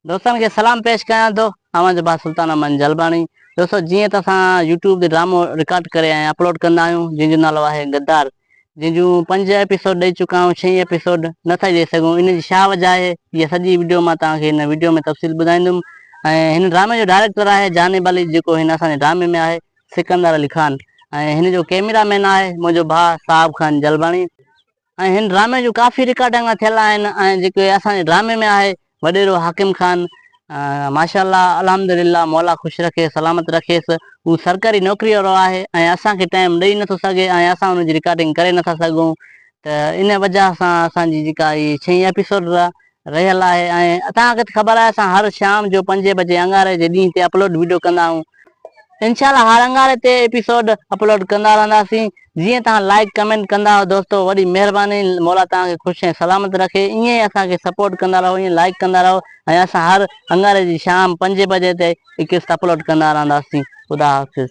दोस्तन के सलाम पेश कयां तो आवां जो बा सुल्तान अमन जलबानी। दोस्तों जीअं त असां यूट्यूब ते ड्रामो रिकॉर्ड करे ऐं अपलोड कंदा आहियूं जंहिंजो नालो आहे गद्दार, जंहिंजूं 5 एपिसोड ॾेई चुका आहियूं, 6 एपिसोड नथा ॾेई सघूं। इन जी छा वजह आहे इहा सॼी वीडियो मां तव्हांखे हिन वीडियो में तफ़सील ॿुधाईंदुमि। ऐं हिन ड्रामे जो डायरेक्टर आहे जानिब अली, जेको हिन असांजे ड्रामे में आहे सिकंदर अली खान। ऐं हिन जो कैमरामैन आहे मुंहिंजो भाउ साहब खान जलबानी। ऐं हिन ड्रामे जूं काफ़ी रिकॉर्डिंग थियल आहिनि। ऐं जेके असांजे ड्रामे में आहे वॾेरो हाकिम खान, माशाअल्लाह अल्हम्दुलिल्लाह, मौला ख़ुशि रखे सलामत रखेसि। हू सरकारी नौकरी वारो आहे ऐं असांखे टाइम ॾेई नथो सघे ऐं असां हुनजी रिकॉर्डिंग करे नथा सघूं। त इन वजह सां असांजी जेका हीअ 6 एपिसोड रहियल आहे। ऐं तव्हांखे ख़बर आहे असां हर शाम जो 5 बजे अंगारे जे ॾींहं ते अपलोड वीडियो कंदा आहियूं। इंशाल्लाह हर अंगारे ते एपिसोड अपलोड कंदा रहंदासीं। जीअं तव्हां लाइक कमेंट कंदा दोस्तों, वॾी महिरबानी, मौला तव्हांखे ख़ुशि ऐं सलामत रखे। ईअं ई असांखे सपोर्ट कंदा रहो, ईअं लाइक कंदा रहो ऐं असां हर अंगारे जी शाम 5 बजे ते किस्त अपलोड कंदा रहंदासीं। ख़ुदा हाफ़िज़।